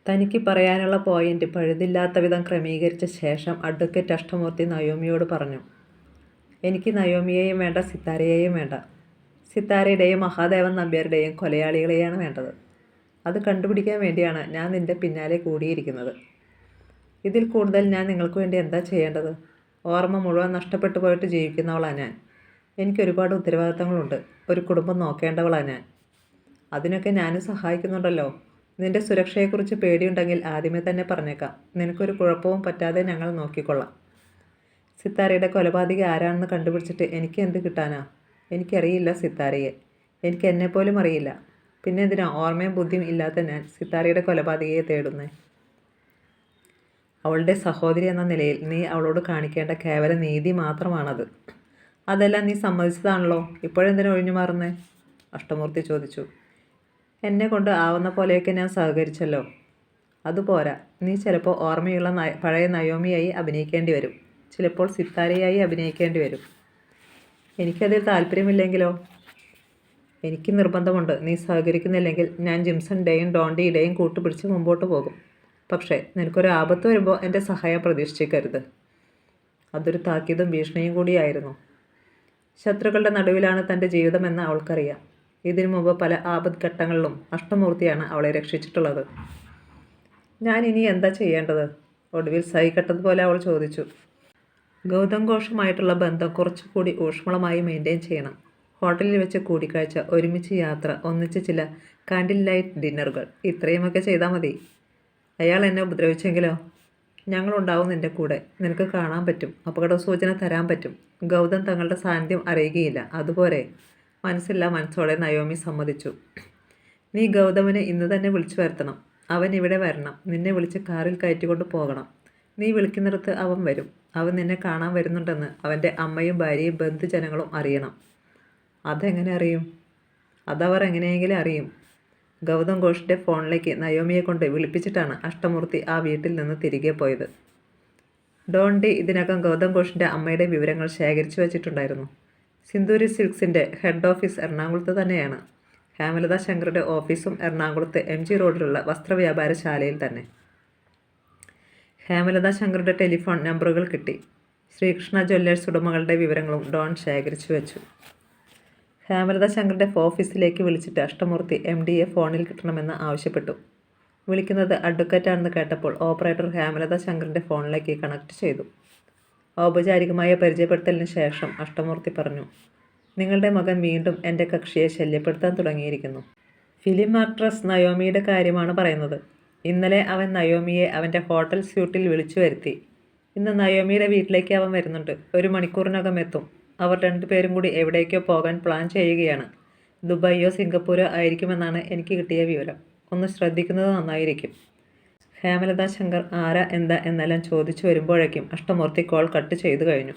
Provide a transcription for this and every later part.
തനിക്ക് പറയാനുള്ള പോയിന്റ് പഴുതില്ലാത്ത വിധം ക്രമീകരിച്ച ശേഷം അഡ്വക്കേറ്റ് അഷ്ടമൂർത്തി നയോമിയോട് പറഞ്ഞു. എനിക്ക് നയോമിയെയും വേണ്ട, സിത്താരയെയും വേണ്ട. സിത്താരയുടെയും മഹാദേവൻ നമ്പ്യാരുടെയും കൊലയാളികളെയാണ് വേണ്ടത്. അത് കണ്ടുപിടിക്കാൻ വേണ്ടിയാണ് ഞാൻ നിന്റെ പിന്നാലെ കൂടിയിരിക്കുന്നത്. ഇതിൽ കൂടുതൽ ഞാൻ നിങ്ങൾക്ക് വേണ്ടി എന്താ ചെയ്യേണ്ടത്? ഓർമ്മ മുഴുവൻ നഷ്ടപ്പെട്ടു പോയിട്ട് ജീവിക്കുന്നവളാണ് ഞാൻ. എനിക്കൊരുപാട് ഉത്തരവാദിത്തങ്ങളുണ്ട്. ഒരു കുടുംബം നോക്കേണ്ടവളാണ് ഞാൻ. അതിനൊക്കെ ഞാനും സഹായിക്കുന്നുണ്ടല്ലോ. നിന്റെ സുരക്ഷയെക്കുറിച്ച് പേടിയുണ്ടെങ്കിൽ ആദ്യമേ തന്നെ പറഞ്ഞേക്കാം. നിനക്കൊരു കുഴപ്പവും പറ്റാതെ ഞങ്ങൾ നോക്കിക്കൊള്ളാം. സിത്താരയുടെ കൊലപാതക ആരാണെന്ന് കണ്ടുപിടിച്ചിട്ട് എനിക്ക് എന്ത് കിട്ടാനാ? എനിക്കറിയില്ല സിത്താരയെ. എനിക്ക് എന്നെപ്പോലും അറിയില്ല. പിന്നെ എന്തിനാ ഓർമ്മയും ബുദ്ധിയും ഇല്ലാത്ത ഞാൻ സിത്താരയുടെ കൊലപാതകയെ തേടുന്നേ? അവളുടെ സഹോദരി എന്ന നിലയിൽ നീ അവളോട് കാണിക്കേണ്ട കേവല നീതി മാത്രമാണത്. അതെല്ലാം നീ സമ്മതിച്ചതാണല്ലോ. ഇപ്പോഴെന്തിനാ ഒഴിഞ്ഞു മാറുന്നേ? അഷ്ടമൂർത്തി ചോദിച്ചു. എന്നെ കൊണ്ട് ആവുന്ന പോലെയൊക്കെ ഞാൻ സഹകരിച്ചല്ലോ. അതുപോരാ. നീ ചിലപ്പോൾ ഓർമ്മയുള്ള പഴയ നയോമിയായി അഭിനയിക്കേണ്ടി വരും. ചിലപ്പോൾ സിത്താരയായി അഭിനയിക്കേണ്ടി വരും. എനിക്കതിൽ താല്പര്യമില്ലെങ്കിലോ? എനിക്ക് നിർബന്ധമുണ്ട്. നീ സഹകരിക്കുന്നില്ലെങ്കിൽ ഞാൻ ജിംസണിൻ്റെയും ഡോണ്ടിയുടെയും കൂട്ടുപിടിച്ച് മുമ്പോട്ട് പോകും. പക്ഷേ നിനക്കൊരു ആപത്ത് വരുമ്പോൾ എൻ്റെ സഹായം പ്രതീക്ഷിക്കരുത്. അതൊരു താക്കീതും ഭീഷണിയും കൂടിയായിരുന്നു. ശത്രുക്കളുടെ നടുവിലാണ് തൻ്റെ ജീവിതമെന്ന് അവൾക്കറിയാം. ഇതിനു മുമ്പ് പല ആപത്ഘട്ടങ്ങളിലും അഷ്ടമൂർത്തിയാണ് അവളെ രക്ഷിച്ചിട്ടുള്ളത്. ഞാൻ ഇനി എന്താ ചെയ്യേണ്ടത്? ഒടുവിൽ സഹിക്കട്ടതുപോലെ അവൾ ചോദിച്ചു. ഗൗതം ഘോഷുമായിട്ടുള്ള ബന്ധം കുറച്ചുകൂടി ഊഷ്മളമായി മെയിൻറ്റെയിൻ ചെയ്യണം. ഹോട്ടലിൽ വെച്ച് കൂടിക്കാഴ്ച, ഒരുമിച്ച് യാത്ര, ഒന്നിച്ച് ചില കാൻഡിൽ ലൈറ്റ് ഡിന്നറുകൾ, ഇത്രയുമൊക്കെ ചെയ്താൽ മതി. അയാൾ എന്നെ ഉപദ്രവിച്ചെങ്കിലോ? ഞങ്ങളുണ്ടാവും നിൻ്റെ കൂടെ. നിനക്ക് കാണാൻ പറ്റും, അപകട സൂചന തരാൻ പറ്റും. ഗൗതം തങ്ങളുടെ സാന്നിധ്യം അറിയുകയില്ല. അതുപോലെ മനസ്സില്ല മനസ്സോടെ നയോമി സമ്മതിച്ചു. നീ ഗൗതമനെ ഇന്ന് തന്നെ വിളിച്ചു വരുത്തണം. അവൻ ഇവിടെ വരണം. നിന്നെ വിളിച്ച് കാറിൽ കയറ്റിക്കൊണ്ട് പോകണം. നീ വിളിക്കുന്നിടത്ത് അവൻ വരും. അവൻ നിന്നെ കാണാൻ വരുന്നുണ്ടെന്ന് അവൻ്റെ അമ്മയും ഭാര്യയും ബന്ധുജനങ്ങളും അറിയണം. അതെങ്ങനെ അറിയും? അതവർ എങ്ങനെയെങ്കിലും അറിയും. ഗൗതം ഘോഷിൻ്റെ ഫോണിലേക്ക് നയോമിയെ കൊണ്ട് വിളിപ്പിച്ചിട്ടാണ് അഷ്ടമൂർത്തി ആ വീട്ടിൽ നിന്ന് തിരികെ പോയത്. ഡോണ്ടി ഇതിനകം ഗൗതം ഘോഷിൻ്റെ അമ്മയുടെ വിവരങ്ങൾ ശേഖരിച്ചു വച്ചിട്ടുണ്ടായിരുന്നു. സിന്ദൂരി സിൽക്സിൻ്റെ ഹെഡ് ഓഫീസ് എറണാകുളത്ത് തന്നെയാണ്. ഹേമലത ശങ്കറുടെ ഓഫീസും എറണാകുളത്ത് MG റോഡിലുള്ള വസ്ത്രവ്യാപാരശാലയിൽ തന്നെ. ഹേമലത ശങ്കറുടെ ടെലിഫോൺ നമ്പറുകൾ കിട്ടി. ശ്രീകൃഷ്ണ ജ്വല്ലേഴ്സ് ഉടമകളുടെ വിവരങ്ങളും ഡോൺ ശേഖരിച്ചു വെച്ചു. ഹേമലത ശങ്കറുടെ ഓഫീസിലേക്ക് വിളിച്ചിട്ട് അഷ്ടമൂർത്തി MDയെ ഫോണിൽ കിട്ടണമെന്ന് ആവശ്യപ്പെട്ടു. വിളിക്കുന്നത് അഡ്വക്കേറ്റാണെന്ന് കേട്ടപ്പോൾ ഓപ്പറേറ്റർ ഹേമലത ശങ്കറിൻ്റെ ഫോണിലേക്ക് കണക്ട് ചെയ്തു. ഔപചാരികമായ പരിചയപ്പെടുത്തലിന് ശേഷം അഷ്ടമൂർത്തി പറഞ്ഞു. നിങ്ങളുടെ മകൻ വീണ്ടും എൻ്റെ കക്ഷിയെ ശല്യപ്പെടുത്താൻ തുടങ്ങിയിരിക്കുന്നു. ഫിലിം ആക്ട്രസ് നയോമിയുടെ കാര്യമാണ് പറയുന്നത്. ഇന്നലെ അവൻ നയോമിയെ അവൻ്റെ ഹോട്ടൽ സ്യൂട്ടിൽ വിളിച്ചു വരുത്തി. ഇന്ന് നയോമിയുടെ വീട്ടിലേക്ക് അവൻ വരുന്നുണ്ട്. 1 മണിക്കൂറിനകം എത്തും. അവർ രണ്ടുപേരും കൂടി എവിടേക്കോ പോകാൻ പ്ലാൻ ചെയ്യുകയാണ്. ദുബായിയോ സിംഗപ്പൂരോ ആയിരിക്കുമെന്നാണ് എനിക്ക് കിട്ടിയ വിവരം. ഒന്ന് ശ്രദ്ധിക്കുന്നത് നന്നായിരിക്കും. ഹേമലത ശങ്കർ ആരാ എന്താ എന്നെല്ലാം ചോദിച്ചു വരുമ്പോഴേക്കും അഷ്ടമൂർത്തി കോൾ കട്ട് ചെയ്തു കഴിഞ്ഞു.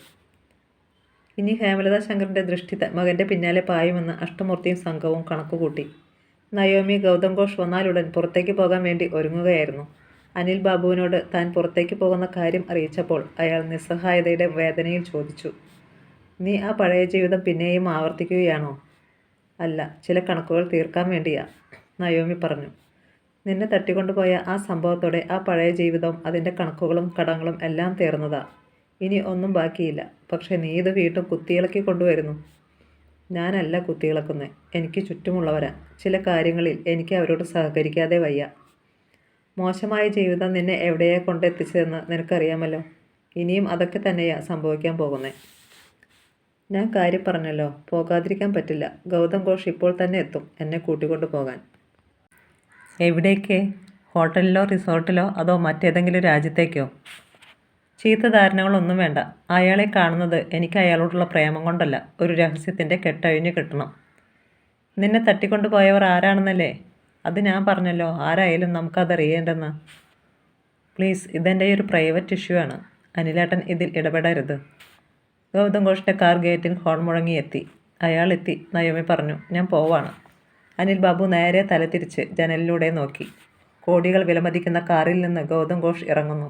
ഇനി ഹേമലത ശങ്കറിൻ്റെ ദൃഷ്ടി മകൻ്റെ പിന്നാലെ പായുമെന്ന് അഷ്ടമൂർത്തിയും സംഘവും കണക്കുകൂട്ടി. നയോമി ഗൗതം ഘോഷ് വന്നാലുടൻ പുറത്തേക്ക് പോകാൻ വേണ്ടി ഒരുങ്ങുകയായിരുന്നു. അനിൽ ബാബുവിനോട് താൻ പുറത്തേക്ക് പോകുന്ന കാര്യം അറിയിച്ചപ്പോൾ അയാൾ നിസ്സഹായതയുടെ വേദനയിൽ ചോദിച്ചു. നീ ആ പഴയ ജീവിതം പിന്നെയും ആവർത്തിക്കുകയാണോ? അല്ല, ചില കണക്കുകൾ തീർക്കാൻ വേണ്ടിയാ, നയോമി പറഞ്ഞു. നിന്നെ തട്ടിക്കൊണ്ടുപോയ ആ സംഭവത്തോടെ ആ പഴയ ജീവിതവും അതിൻ്റെ കണക്കുകളും കടങ്ങളും എല്ലാം തീർന്നതാ. ഇനി ഒന്നും ബാക്കിയില്ല. പക്ഷേ നീ ഇത് വീണ്ടും കുത്തിയിളക്കി കൊണ്ടുവരുന്നു. ഞാനല്ല കുത്തിയിളക്കുന്നത്. എനിക്ക് ചുറ്റുമുള്ളവരാ. ചില കാര്യങ്ങളിൽ എനിക്ക് അവരോട് സഹകരിക്കാതെ വയ്യ. മോശമായ ജീവിതം നിന്നെ എവിടെയാ കൊണ്ടെത്തിച്ചതെന്ന് നിനക്കറിയാമല്ലോ. ഇനിയും അതൊക്കെ തന്നെയാ സംഭവിക്കാൻ പോകുന്നത്. ഞാൻ കാര്യം പറഞ്ഞല്ലോ, പോകാതിരിക്കാൻ പറ്റില്ല. ഗൗതം ഘോഷ് ഇപ്പോൾ തന്നെ എത്തും എന്നെ കൂട്ടിക്കൊണ്ടു പോകാൻ. എവിടേക്ക്? ഹോട്ടലിലോ റിസോർട്ടിലോ അതോ മറ്റേതെങ്കിലും രാജ്യത്തേക്കോ? ചീത്ത ധാരണകളൊന്നും വേണ്ട. അയാളെ കാണുന്നത് എനിക്ക് അയാളോടുള്ള പ്രേമം കൊണ്ടല്ല. ഒരു രഹസ്യത്തിൻ്റെ കെട്ടഴിഞ്ഞ് കിട്ടണം. നിന്നെ തട്ടിക്കൊണ്ടുപോയവർ ആരാണെന്നല്ലേ? അത് ഞാൻ പറഞ്ഞല്ലോ. ആരായാലും നമുക്കതറിയേണ്ടെന്ന്. പ്ലീസ്, ഇതെൻ്റെ ഒരു പ്രൈവറ്റ് ഇഷ്യൂ ആണ്. അനിലേട്ടൻ ഇതിൽ ഇടപെടരുത്. ഗൗതം ഘോഷിൻ്റെ കാർ ഗേറ്റിൽ ഹോൺ മുഴങ്ങിയെത്തി. അയാളെത്തി. നയോമി പറഞ്ഞു. ഞാൻ പോവാണ്. അനിൽ ബാബു നേരെ തലതിരിച്ച് ജനലിലൂടെ നോക്കി. കോടികൾ വിലമതിക്കുന്ന കാറിൽ നിന്ന് ഗൗതം ഘോഷ് ഇറങ്ങുന്നു.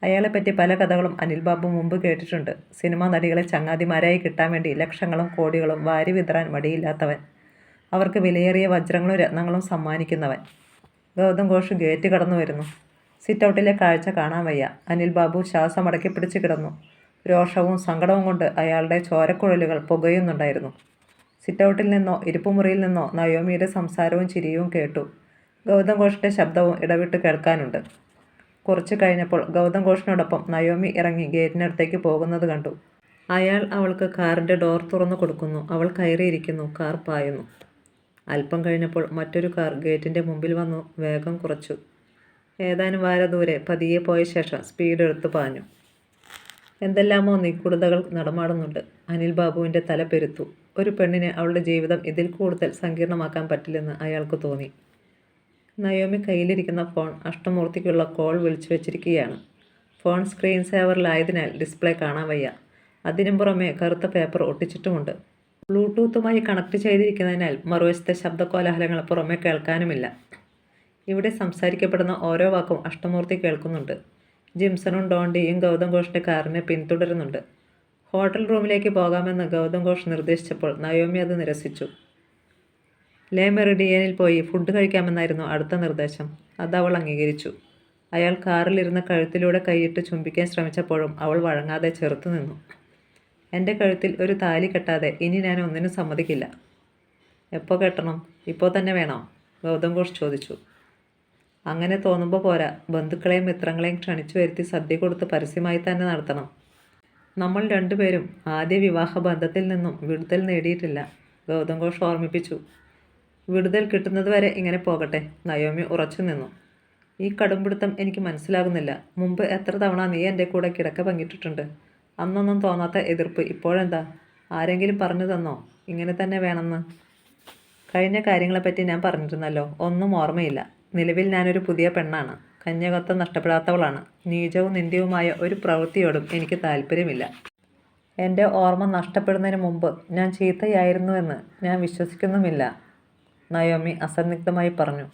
അയാളെപ്പറ്റി പല കഥകളും അനിൽ ബാബു മുമ്പ് കേട്ടിട്ടുണ്ട്. സിനിമാ നടികളെ ചങ്ങാതിമാരായി കിട്ടാൻ വേണ്ടി ലക്ഷങ്ങളും കോടികളും വാരി വിതറാൻ മടിയില്ലാത്തവൻ. അവർക്ക് വിലയേറിയ വജ്രങ്ങളും രത്നങ്ങളും സമ്മാനിക്കുന്നവൻ. ഗൗതം ഘോഷ് ഗേറ്റ് കടന്നു വരുന്നു. സിറ്റൗട്ടിലെ കാഴ്ച കാണാൻ വയ്യ. അനിൽ ബാബു ശ്വാസം അടക്കി പിടിച്ച് കിടന്നു. രോഷവും സങ്കടവും കൊണ്ട് അയാളുടെ ചോരക്കുഴലുകൾ പുകയുന്നുണ്ടായിരുന്നു. സിറ്റൗട്ടിൽ നിന്നോ ഇരിപ്പുമുറിയിൽ നിന്നോ നയോമിയുടെ സംസാരവും ചിരിയും കേട്ടു. ഗൗതം ഘോഷിൻ്റെ ശബ്ദവും ഇടവിട്ട് കേൾക്കാനുണ്ട്. കുറച്ചു കഴിഞ്ഞപ്പോൾ ഗൗതം ഘോഷിനോടൊപ്പം നയോമി ഇറങ്ങി ഗേറ്റിനടുത്തേക്ക് പോകുന്നത് കണ്ടു. അയാൾ അവൾക്ക് കാറിൻ്റെ ഡോർ തുറന്നു കൊടുക്കുന്നു. അവൾ കയറിയിരിക്കുന്നു. കാർ പായുന്നു. അല്പം കഴിഞ്ഞപ്പോൾ മറ്റൊരു കാർ ഗേറ്റിൻ്റെ മുമ്പിൽ വന്നു വേഗം കുറച്ചു. ഏതാനും വാര ദൂരെ പതിയെ പോയ ശേഷം സ്പീഡ് എടുത്തു പാഞ്ഞു. എന്തെല്ലാമോ നിഗൂഢതകൾ നടമാടുന്നുണ്ട്. അനിൽ ബാബുവിൻ്റെ തല പെരുത്തു. ഒരു പെണ്ണിന് അവളുടെ ജീവിതം ഇതിൽ കൂടുതൽ സങ്കീർണമാക്കാൻ പറ്റില്ലെന്ന് അയാൾക്ക് തോന്നി. നയോമി കയ്യിലിരിക്കുന്ന ഫോൺ അഷ്ടമൂർത്തിക്കുള്ള കോൾ വിളിച്ചു വെച്ചിരിക്കുകയാണ്. ഫോൺ സ്ക്രീൻ സേവറിലായതിനാൽ ഡിസ്പ്ലേ കാണാൻ വയ്യ. അതിനും പുറമെ കറുത്ത പേപ്പർ ഒട്ടിച്ചിട്ടുമുണ്ട്. ബ്ലൂടൂത്തുമായി കണക്ട് ചെയ്തിരിക്കുന്നതിനാൽ മറുവശത്തെ ശബ്ദകോലാഹലങ്ങൾ പുറമെ കേൾക്കാനുമില്ല. ഇവിടെ സംസാരിക്കപ്പെടുന്ന ഓരോ വാക്കും അഷ്ടമൂർത്തി കേൾക്കുന്നുണ്ട്. ജിംസണും ഡോണ്ടിയും ഗൗതം ഘോഷിൻ്റെ കാറിനെ പിന്തുടരുന്നുണ്ട്. ഹോട്ടൽ റൂമിലേക്ക് പോകാമെന്ന് ഗൗതം ഘോഷ് നിർദ്ദേശിച്ചപ്പോൾ നയോമി അത് നിരസിച്ചു. ലേ മെറിഡിയനിൽ പോയി ഫുഡ് കഴിക്കാമെന്നായിരുന്നു അടുത്ത നിർദ്ദേശം. അത് അവൾ അംഗീകരിച്ചു. അയാൾ കാറിലിരുന്ന് കഴുത്തിലൂടെ കൈയിട്ട് ചുംബിക്കാൻ ശ്രമിച്ചപ്പോഴും അവൾ വഴങ്ങാതെ ചെറുത്തു നിന്നു. എൻ്റെ കഴുത്തിൽ ഒരു താലി കെട്ടാതെ ഇനി ഞാൻ ഒന്നിനും സമ്മതിക്കില്ല. എപ്പോൾ കെട്ടണം? ഇപ്പോൾ തന്നെ വേണോ? ഗൗതം ഘോഷ് ചോദിച്ചു. അങ്ങനെ തോന്നുമ്പോൾ പോരാ. ബന്ധുക്കളെയും മിത്രങ്ങളെയും ക്ഷണിച്ചു വരുത്തി സദ്യ കൊടുത്ത് പരസ്യമായി തന്നെ നടത്തണം. നമ്മൾ രണ്ടുപേരും ആദ്യ വിവാഹ ബന്ധത്തിൽ നിന്നും വിടുതൽ നേടിയിട്ടില്ല, ഗൗതം ഘോഷ് ഓർമ്മിപ്പിച്ചു. വിടുതൽ കിട്ടുന്നതുവരെ ഇങ്ങനെ പോകട്ടെ. നയോമി ഉറച്ചു നിന്നു. ഈ കടുംപിടുത്തം എനിക്ക് മനസ്സിലാകുന്നില്ല. മുമ്പ് എത്ര തവണ നീ എൻ്റെ കൂടെ കിടക്ക പങ്കിട്ടിട്ടുണ്ട്. അന്നൊന്നും തോന്നാത്ത എതിർപ്പ് ഇപ്പോഴെന്താ? ആരെങ്കിലും പറഞ്ഞു തന്നോ ഇങ്ങനെ തന്നെ വേണമെന്ന്? കഴിഞ്ഞ കാര്യങ്ങളെപ്പറ്റി ഞാൻ പറഞ്ഞിരുന്നല്ലോ. ഒന്നും ഓർമ്മയില്ല. നിലവിൽ ഞാനൊരു പുതിയ പെണ്ണാണ്. കന്യകത്വം നഷ്ടപ്പെടാത്തവളാണ്. നീചവും നിന്ദ്യവുമായ ഒരു പ്രവൃത്തിയോടും എനിക്ക് താല്പര്യമില്ല. എൻ്റെ ഓർമ്മ നഷ്ടപ്പെടുന്നതിന് മുമ്പ് ഞാൻ ചീത്തയായിരുന്നുവെന്ന് ഞാൻ വിശ്വസിക്കുന്നുമില്ല, നയോമി അസന്നിഗ്ധമായി പറഞ്ഞു.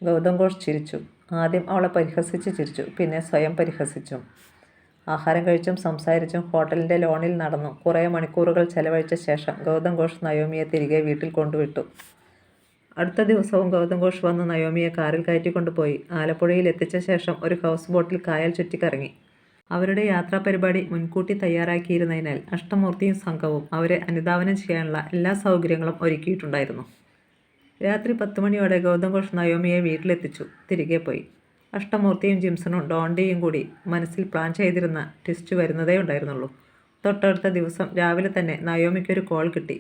ഗൗതം ഘോഷ് ചിരിച്ചു. ആദ്യം അവളെ പരിഹസിച്ച് ചിരിച്ചു, പിന്നെ സ്വയം പരിഹസിച്ചു. ആഹാരം കഴിച്ചും സംസാരിച്ചും ഹോട്ടലിൻ്റെ ലോണിൽ നടന്നു കുറേ മണിക്കൂറുകൾ ചെലവഴിച്ച ശേഷം ഗൗതം ഘോഷ് നയോമിയെ തിരികെ വീട്ടിൽ കൊണ്ടുവിട്ടു. അടുത്ത ദിവസവും ഗൗതം ഘോഷ് വന്ന് നയോമിയെ കാറിൽ കയറ്റിക്കൊണ്ടുപോയി. ആലപ്പുഴയിൽ എത്തിച്ച ശേഷം ഒരു ഹൗസ് ബോട്ടിൽ കായൽ ചുറ്റിക്കറങ്ങി. അവരുടെ യാത്രാ പരിപാടി മുൻകൂട്ടി തയ്യാറാക്കിയിരുന്നതിനാൽ അഷ്ടമൂർത്തിയും സംഘവും അവരെ അനുധാവനം ചെയ്യാനുള്ള എല്ലാ സൗകര്യങ്ങളും ഒരുക്കിയിട്ടുണ്ടായിരുന്നു. രാത്രി 10 മണിയോടെ ഗൗതം ഘോഷ് നയോമിയെ വീട്ടിലെത്തിച്ചു. തിരികെ പോയി. അഷ്ടമൂർത്തിയും ജിംസണും ഡോണ്ടിയും കൂടി മനസ്സിൽ പ്ലാൻ ചെയ്തിരുന്ന ട്വിസ്റ്റ് വരുന്നതേ ഉണ്ടായിരുന്നുള്ളൂ. തൊട്ടടുത്ത ദിവസം രാവിലെ തന്നെ നയോമിക്കൊരു കോൾ കിട്ടി.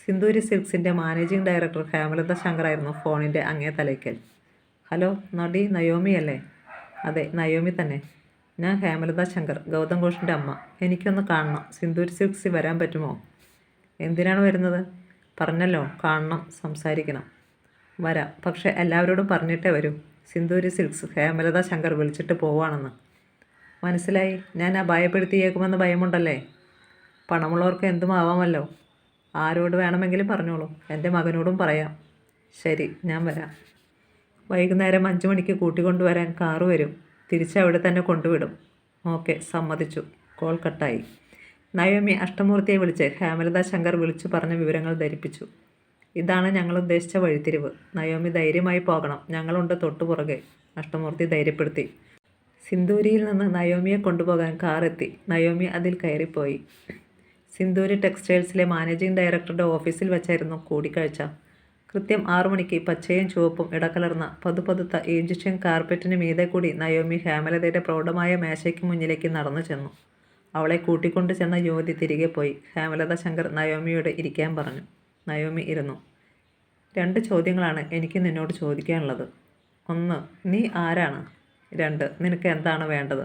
സിന്ദൂരി സിൽക്സിൻ്റെ മാനേജിംഗ് ഡയറക്ടർ ഹേമലത ശങ്കറായിരുന്നു ഫോണിൻ്റെ അങ്ങേ തലയ്ക്കൽ. ഹലോ, നടി നയോമി അല്ലേ? അതെ, നയോമി തന്നെ. ഞാൻ ഹേമലത ശങ്കർ, ഗൗതം ഘോഷിൻ്റെ അമ്മ. എനിക്കൊന്ന് കാണണം. സിന്ദൂരി സിൽക്സിൽ വരാൻ പറ്റുമോ? എന്തിനാണ് വരുന്നത്? പറഞ്ഞല്ലോ, കാണണം, സംസാരിക്കണം. വരാം, പക്ഷേ എല്ലാവരോടും പറഞ്ഞിട്ടേ വരൂ. സിന്ദൂരി സിൽക്സ് ഹേമലത ശങ്കർ വിളിച്ചിട്ട് പോവുകയാണെന്ന്. മനസ്സിലായി. ഞാൻ അപായപ്പെടുത്തിയേക്കുമെന്ന് ഭയമുണ്ടല്ലേ? പണമുള്ളവർക്ക് എന്തും ആവാമല്ലോ. ആരോട് വേണമെങ്കിലും പറഞ്ഞോളൂ. എൻ്റെ മകനോടും പറയാം. ശരി, ഞാൻ വരാം. വൈകുന്നേരം 5 മണിക്ക് കൂട്ടിക്കൊണ്ടുവരാൻ കാറ് വരും. തിരിച്ചവിടെ തന്നെ കൊണ്ടുവിടും. ഓക്കെ, സമ്മതിച്ചു. കോൾ കട്ടായി. നയോമി അഷ്ടമൂർത്തിയെ വിളിച്ച് ഹേമലത ശങ്കർ വിളിച്ചു പറഞ്ഞ വിവരങ്ങൾ ധരിപ്പിച്ചു. ഇതാണ് ഞങ്ങൾ ഉദ്ദേശിച്ച വഴിത്തിരിവ്. നയോമി ധൈര്യമായി പോകണം. ഞങ്ങളുണ്ട് തൊട്ടുപുറകെ, അഷ്ടമൂർത്തി ധൈര്യപ്പെടുത്തി. സിന്ദൂരിയിൽ നിന്ന് നയോമിയെ കൊണ്ടുപോകാൻ കാറെത്തി. നയോമി അതിൽ കയറിപ്പോയി. സിന്ദൂരി ടെക്സ്റ്റൈൽസിലെ മാനേജിംഗ് ഡയറക്ടറുടെ ഓഫീസിൽ വെച്ചായിരുന്നു കൂടിക്കാഴ്ച. കൃത്യം 6 മണിക്ക് പച്ചയും ചുവപ്പും ഇടകലർന്ന പതുപതുത്ത ഈജിപ്ഷ്യൻ കാർപ്പറ്റിന് മീതെ കൂടി നയോമി ഹേമലതയുടെ പ്രൗഢമായ മേശയ്ക്ക് മുന്നിലേക്ക് നടന്നു ചെന്നു. അവളെ കൂട്ടിക്കൊണ്ടു ചെന്ന യുവതി തിരികെ പോയി. ഹേമലത ശങ്കർ നയോമിയോട് ഇരിക്കാൻ പറഞ്ഞു. നയോമി ഇരുന്നു. 2 ചോദ്യങ്ങളാണ് എനിക്ക് നിന്നോട് ചോദിക്കാനുള്ളത്. 1, നീ ആരാണ്? 2, നിനക്ക് എന്താണ് വേണ്ടത്?